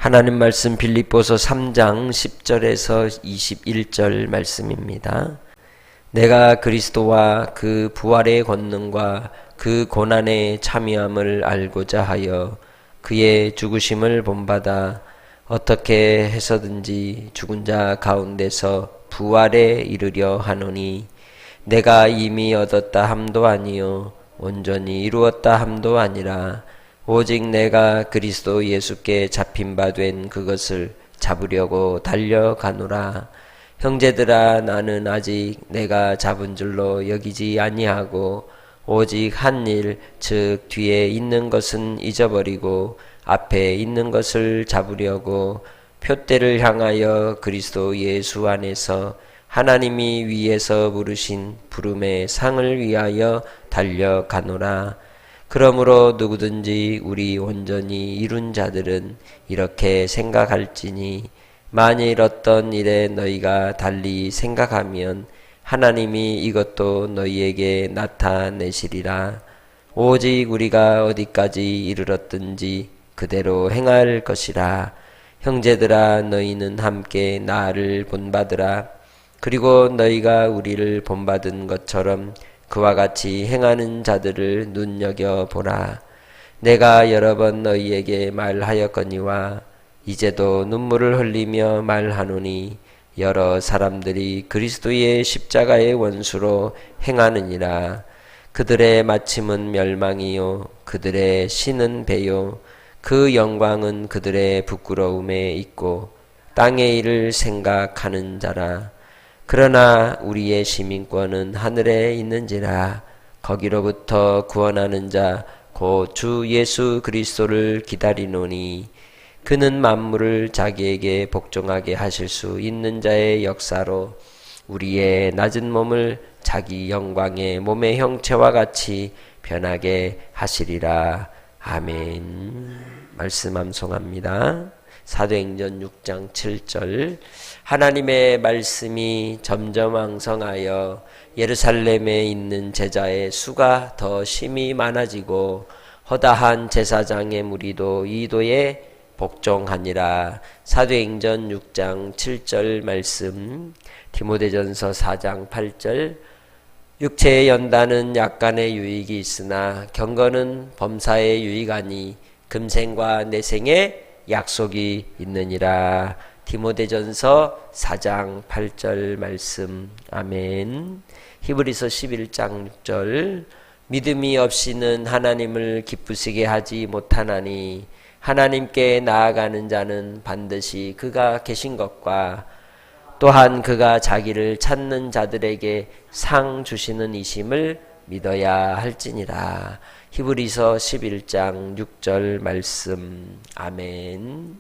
하나님 말씀 빌립보서 3장 10절에서 21절 말씀입니다. 내가 그리스도와 그 부활의 권능과 그 고난의 참여함을 알고자 하여 그의 죽으심을 본받아 어떻게 해서든지 죽은 자 가운데서 부활에 이르려 하노니 내가 이미 얻었다 함도 아니요 온전히 이루었다 함도 아니라 오직 내가 그리스도 예수께 잡힌 바 된 그것을 잡으려고 달려가노라. 형제들아, 나는 아직 내가 잡은 줄로 여기지 아니하고 오직 한 일, 즉 뒤에 있는 것은 잊어버리고 앞에 있는 것을 잡으려고 표대를 향하여 그리스도 예수 안에서 하나님이 위에서 부르신 부름의 상을 위하여 달려가노라. 그러므로 누구든지 우리 온전히 이룬 자들은 이렇게 생각할지니 만일 어떤 일에 너희가 달리 생각하면 하나님이 이것도 너희에게 나타내시리라. 오직 우리가 어디까지 이르렀든지 그대로 행할 것이라. 형제들아, 너희는 함께 나를 본받으라. 그리고 너희가 우리를 본받은 것처럼 그와 같이 행하는 자들을 눈여겨보라. 내가 여러 번 너희에게 말하였거니와 이제도 눈물을 흘리며 말하노니 여러 사람들이 그리스도의 십자가의 원수로 행하느니라. 그들의 마침은 멸망이요 그들의 신은 배요 그 영광은 그들의 부끄러움에 있고 땅의 일을 생각하는 자라. 그러나 우리의 시민권은 하늘에 있는지라. 거기로부터 구원하는 자 곧 주 예수 그리스도를 기다리노니 그는 만물을 자기에게 복종하게 하실 수 있는 자의 역사로 우리의 낮은 몸을 자기 영광의 몸의 형체와 같이 변하게 하시리라. 아멘. 말씀 암송합니다. 사도행전 6장 7절. 하나님의 말씀이 점점 왕성하여 예루살렘에 있는 제자의 수가 더 심히 많아지고 허다한 제사장의 무리도 이도에 복종하니라. 사도행전 6장 7절 말씀. 디모데전서 4장 8절. 육체의 연단은 약간의 유익이 있으나 경건은 범사의 유익하니 금생과 내생에 약속이 있느니라. 디모데전서 4장 8절 말씀. 아멘. 히브리서 11장 6절. 믿음이 없이는 하나님을 기쁘시게 하지 못하나니 하나님께 나아가는 자는 반드시 그가 계신 것과 또한 그가 자기를 찾는 자들에게 상 주시는 이심을 믿어야 할지니라. 히브리서 11장 6절 말씀. 아멘.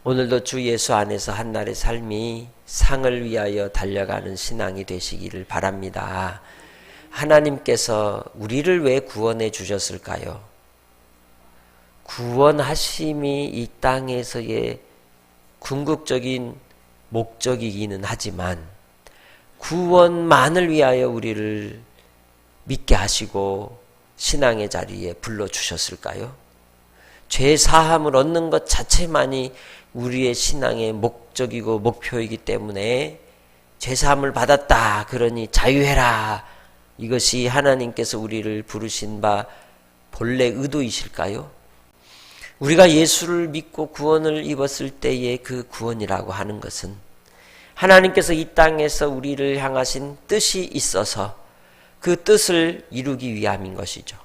오늘도 주 예수 안에서 한날의 삶이 상을 위하여 달려가는 신앙이 되시기를 바랍니다. 하나님께서 우리를 왜 구원해 주셨을까요? 구원하심이 이 땅에서의 궁극적인 목적이기는 하지만 구원만을 위하여 우리를 믿게 하시고 신앙의 자리에 불러주셨을까요? 죄 사함을 얻는 것 자체만이 우리의 신앙의 목적이고 목표이기 때문에 죄 사함을 받았다 그러니 자유해라, 이것이 하나님께서 우리를 부르신 바 본래 의도이실까요? 우리가 예수를 믿고 구원을 입었을 때의 그 구원이라고 하는 것은 하나님께서 이 땅에서 우리를 향하신 뜻이 있어서 그 뜻을 이루기 위함인 것이죠.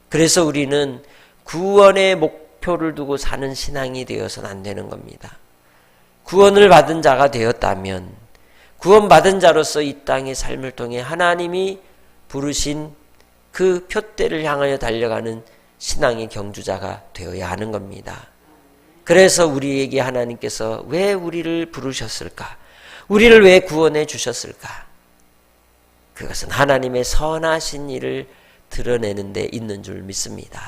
그래서 우리는 구원의 목표를 두고 사는 신앙이 되어서는 안 되는 겁니다. 구원을 받은 자가 되었다면 구원받은 자로서 이 땅의 삶을 통해 하나님이 부르신 그 표대를 향하여 달려가는 신앙의 경주자가 되어야 하는 겁니다. 그래서 우리에게 하나님께서 왜 우리를 부르셨을까? 우리를 왜 구원해 주셨을까? 그것은 하나님의 선하신 일을 드러내는 데 있는 줄 믿습니다.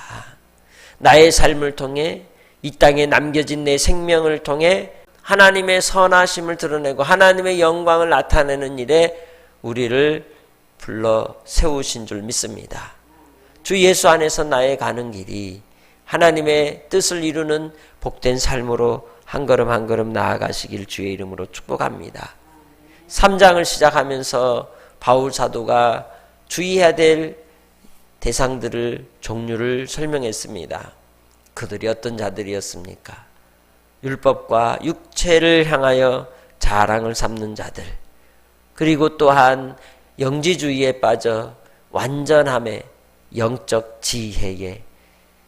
나의 삶을 통해 이 땅에 남겨진 내 생명을 통해 하나님의 선하심을 드러내고 하나님의 영광을 나타내는 일에 우리를 불러 세우신 줄 믿습니다. 주 예수 안에서 나의 가는 길이 하나님의 뜻을 이루는 복된 삶으로 한 걸음 한 걸음 나아가시길 주의 이름으로 축복합니다. 3장을 시작하면서 바울 사도가 주의해야 될 대상들을 종류를 설명했습니다. 그들이 어떤 자들이었습니까? 율법과 육체를 향하여 자랑을 삼는 자들, 그리고 또한 영지주의에 빠져 완전함의 영적 지혜에,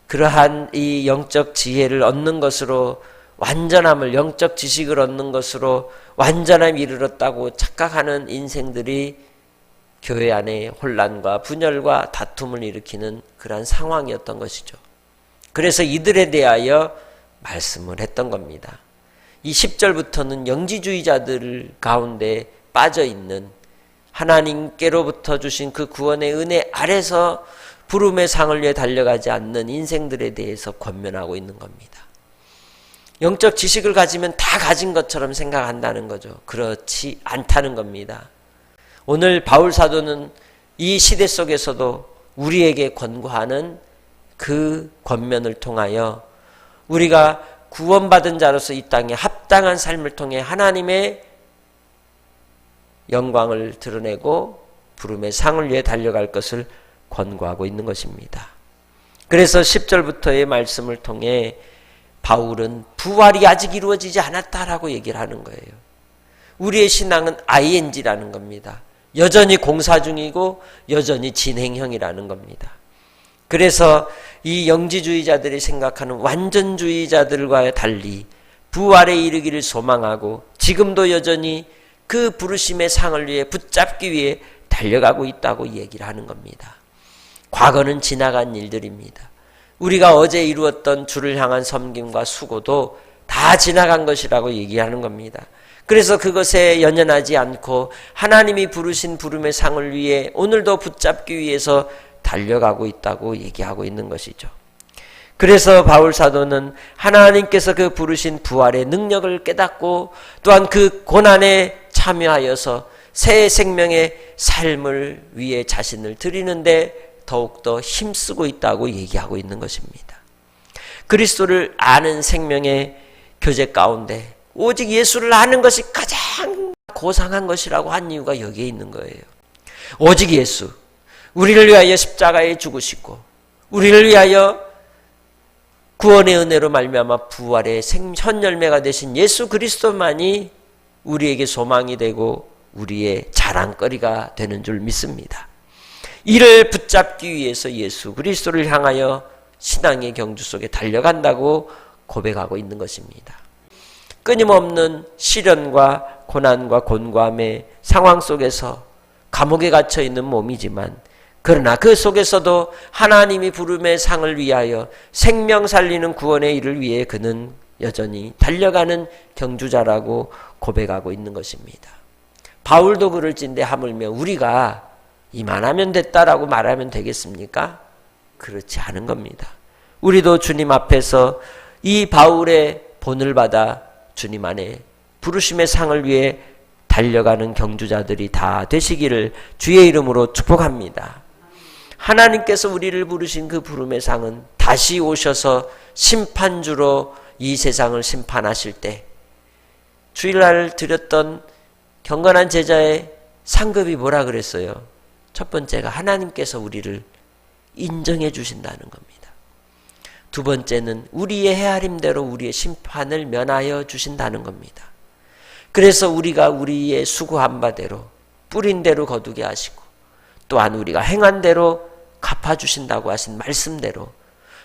그러한 이 영적 지혜를 얻는 것으로 완전함을, 영적 지식을 얻는 것으로 완전함에 이르렀다고 착각하는 인생들이 교회 안에 혼란과 분열과 다툼을 일으키는 그러한 상황이었던 것이죠. 그래서 이들에 대하여 말씀을 했던 겁니다. 이 10절부터는 영지주의자들 가운데 빠져있는, 하나님께로부터 주신 그 구원의 은혜 아래서 부름의 상을 위해 달려가지 않는 인생들에 대해서 권면하고 있는 겁니다. 영적 지식을 가지면 다 가진 것처럼 생각한다는 거죠. 그렇지 않다는 겁니다. 오늘 바울 사도는 이 시대 속에서도 우리에게 권고하는 그 권면을 통하여 우리가 구원받은 자로서 이 땅에 합당한 삶을 통해 하나님의 영광을 드러내고 부름의 상을 위해 달려갈 것을 권고하고 있는 것입니다. 그래서 10절부터의 말씀을 통해 바울은 부활이 아직 이루어지지 않았다라고 얘기를 하는 거예요. 우리의 신앙은 ing라는 겁니다. 여전히 공사 중이고 여전히 진행형이라는 겁니다. 그래서 이 영지주의자들이 생각하는 완전주의자들과 달리 부활에 이르기를 소망하고 지금도 여전히 그 부르심의 상을 위해 붙잡기 위해 달려가고 있다고 얘기를 하는 겁니다. 과거는 지나간 일들입니다. 우리가 어제 이루었던 주를 향한 섬김과 수고도 다 지나간 것이라고 얘기하는 겁니다. 그래서 그것에 연연하지 않고 하나님이 부르신 부름의 상을 위해 오늘도 붙잡기 위해서 달려가고 있다고 얘기하고 있는 것이죠. 그래서 바울 사도는 하나님께서 그 부르신 부활의 능력을 깨닫고 또한 그 고난에 참여하여서 새 생명의 삶을 위해 자신을 드리는데 더욱더 힘쓰고 있다고 얘기하고 있는 것입니다. 그리스도를 아는 생명의 교제 가운데 오직 예수를 아는 것이 가장 고상한 것이라고 한 이유가 여기에 있는 거예요. 오직 예수, 우리를 위하여 십자가에 죽으시고 우리를 위하여 구원의 은혜로 말미암아 부활의 현열매가 되신 예수 그리스도만이 우리에게 소망이 되고 우리의 자랑거리가 되는 줄 믿습니다. 이를 붙잡기 위해서 예수 그리스도를 향하여 신앙의 경주 속에 달려간다고 고백하고 있는 것입니다. 끊임없는 시련과 고난과 곤고함의 상황 속에서 감옥에 갇혀 있는 몸이지만 그러나 그 속에서도 하나님이 부름의 상을 위하여 생명 살리는 구원의 일을 위해 그는 여전히 달려가는 경주자라고 고백하고 있는 것입니다. 바울도 그럴진데 하물며 우리가 이만하면 됐다라고 말하면 되겠습니까? 그렇지 않은 겁니다. 우리도 주님 앞에서 이 바울의 본을 받아 주님 안에 부르심의 상을 위해 달려가는 경주자들이 다 되시기를 주의 이름으로 축복합니다. 하나님께서 우리를 부르신 그 부름의 상은 다시 오셔서 심판주로 이 세상을 심판하실 때 주일날 드렸던 경건한 제자의 상급이 뭐라 그랬어요? 첫 번째가 하나님께서 우리를 인정해 주신다는 겁니다. 두 번째는 우리의 헤아림대로 우리의 심판을 면하여 주신다는 겁니다. 그래서 우리가 우리의 수고한 바대로 뿌린 대로 거두게 하시고 또한 우리가 행한 대로 갚아주신다고 하신 말씀대로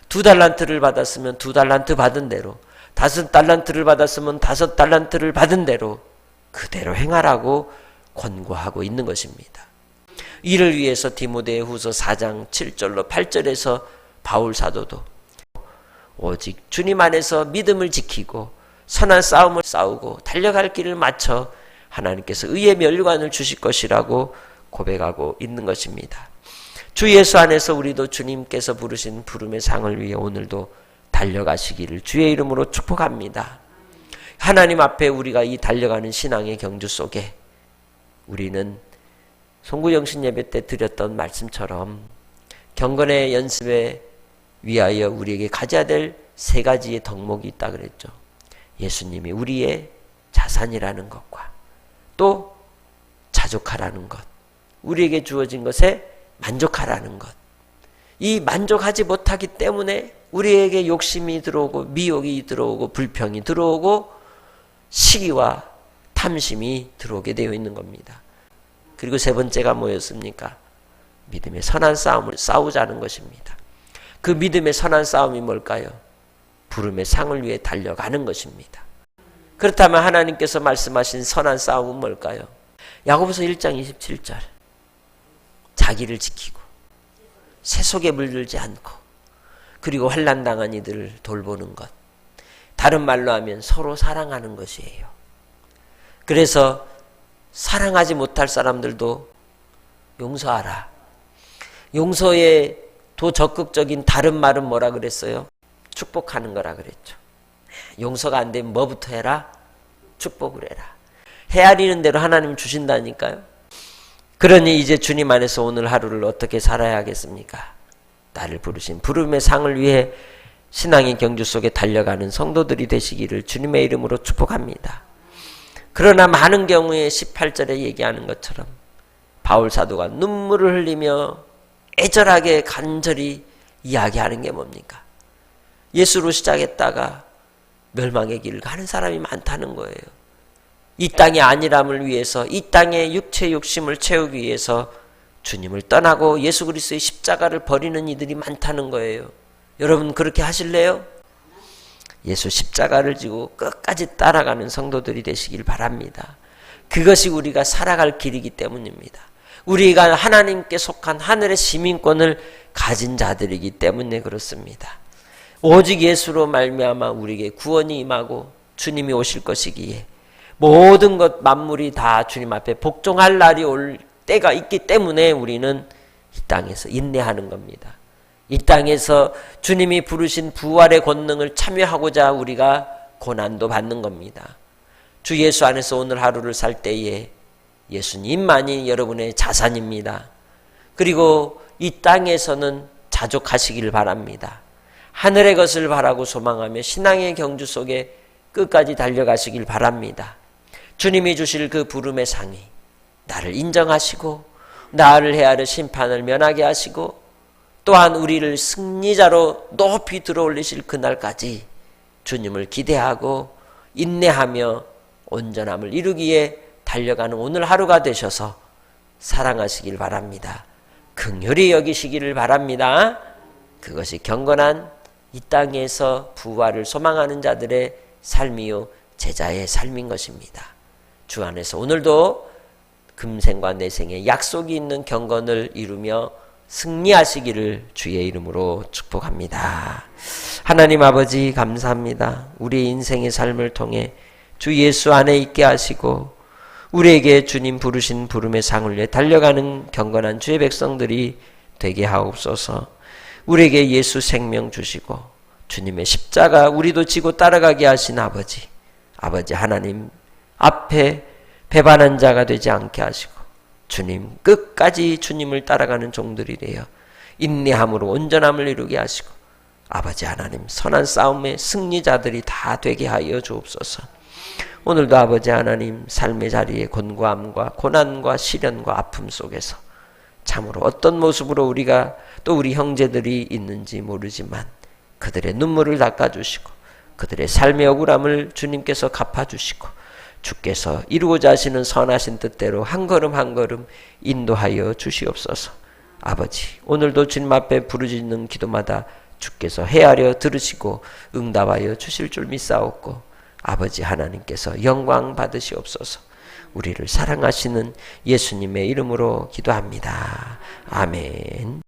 2달란트를 받았으면 2달란트 받은 대로 5달란트를 받았으면 5달란트를 받은 대로 그대로 행하라고 권고하고 있는 것입니다. 이를 위해서 디모데후서 4장 7절로 8절에서 바울 사도도 오직 주님 안에서 믿음을 지키고 선한 싸움을 싸우고 달려갈 길을 맞춰 하나님께서 의의 멸관을 주실 것이라고 고백하고 있는 것입니다. 주 예수 안에서 우리도 주님께서 부르신 부름의 상을 위해 오늘도 달려가시기를 주의 이름으로 축복합니다. 하나님 앞에 우리가 이 달려가는 신앙의 경주 속에 우리는 송구영신 예배 때 드렸던 말씀처럼 경건의 연습에 위하여 우리에게 가져야 될 세 가지의 덕목이 있다 그랬죠. 예수님이 우리의 자산이라는 것과 또 자족하라는 것, 우리에게 주어진 것에 만족하라는 것. 이 만족하지 못하기 때문에 우리에게 욕심이 들어오고 미혹이 들어오고 불평이 들어오고 시기와 탐심이 들어오게 되어 있는 겁니다. 그리고 세 번째가 뭐였습니까? 믿음의 선한 싸움을 싸우자는 것입니다. 그 믿음의 선한 싸움이 뭘까요? 부름의 상을 위해 달려가는 것입니다. 그렇다면 하나님께서 말씀하신 선한 싸움은 뭘까요? 야고보서 1장 27절, 자기를 지키고 세속에 물들지 않고 그리고 환난 당한 이들을 돌보는 것, 다른 말로 하면 서로 사랑하는 것이에요. 그래서 사랑하지 못할 사람들도 용서하라. 용서의 더 적극적인 다른 말은 뭐라 그랬어요? 축복하는 거라 그랬죠. 용서가 안 되면 뭐부터 해라? 축복을 해라. 헤아리는 대로 하나님 주신다니까요. 그러니 이제 주님 안에서 오늘 하루를 어떻게 살아야 하겠습니까? 나를 부르신 부름의 상을 위해 신앙의 경주 속에 달려가는 성도들이 되시기를 주님의 이름으로 축복합니다. 그러나 많은 경우에 18절에 얘기하는 것처럼 바울 사도가 눈물을 흘리며 애절하게 간절히 이야기하는 게 뭡니까? 예수로 시작했다가 멸망의 길을 가는 사람이 많다는 거예요. 이 땅의 안일함을 위해서, 이 땅의 육체 욕심을 채우기 위해서 주님을 떠나고 예수 그리스도의 십자가를 버리는 이들이 많다는 거예요. 여러분 그렇게 하실래요? 예수 십자가를 지고 끝까지 따라가는 성도들이 되시길 바랍니다. 그것이 우리가 살아갈 길이기 때문입니다. 우리가 하나님께 속한 하늘의 시민권을 가진 자들이기 때문에 그렇습니다. 오직 예수로 말미암아 우리에게 구원이 임하고 주님이 오실 것이기에 모든 것 만물이 다 주님 앞에 복종할 날이 올 때가 있기 때문에 우리는 이 땅에서 인내하는 겁니다. 이 땅에서 주님이 부르신 부활의 권능을 참여하고자 우리가 고난도 받는 겁니다. 주 예수 안에서 오늘 하루를 살 때에 예수님만이 여러분의 자산입니다. 그리고 이 땅에서는 자족하시길 바랍니다. 하늘의 것을 바라고 소망하며 신앙의 경주 속에 끝까지 달려가시길 바랍니다. 주님이 주실 그 부름의 상이 나를 인정하시고 나를 헤아려 심판을 면하게 하시고 또한 우리를 승리자로 높이 들어올리실 그날까지 주님을 기대하고 인내하며 온전함을 이루기에 달려가는 오늘 하루가 되셔서 사랑하시길 바랍니다. 긍휼히 여기시기를 바랍니다. 그것이 경건한 이 땅에서 부활을 소망하는 자들의 삶이요 제자의 삶인 것입니다. 주 안에서 오늘도 금생과 내생에 약속이 있는 경건을 이루며 승리하시기를 주의 이름으로 축복합니다. 하나님 아버지 감사합니다. 우리의 인생의 삶을 통해 주 예수 안에 있게 하시고 우리에게 주님 부르신 부름의 상을 위해 달려가는 경건한 주의 백성들이 되게 하옵소서. 우리에게 예수 생명 주시고 주님의 십자가 우리도 지고 따라가게 하신 아버지 하나님 앞에 배반한 자가 되지 않게 하시고 주님 끝까지 주님을 따라가는 종들이 되어 인내함으로 온전함을 이루게 하시고 아버지 하나님 선한 싸움의 승리자들이 다 되게 하여 주옵소서. 오늘도 아버지 하나님 삶의 자리에 곤고함과 고난과 시련과 아픔 속에서 참으로 어떤 모습으로 우리가 또 우리 형제들이 있는지 모르지만 그들의 눈물을 닦아주시고 그들의 삶의 억울함을 주님께서 갚아주시고 주께서 이루고자 하시는 선하신 뜻대로 한 걸음 한 걸음 인도하여 주시옵소서. 아버지 오늘도 주님 앞에 부르짖는 기도마다 주께서 헤아려 들으시고 응답하여 주실 줄 믿사옵고 아버지 하나님께서 영광 받으시옵소서. 우리를 사랑하시는 예수님의 이름으로 기도합니다. 아멘.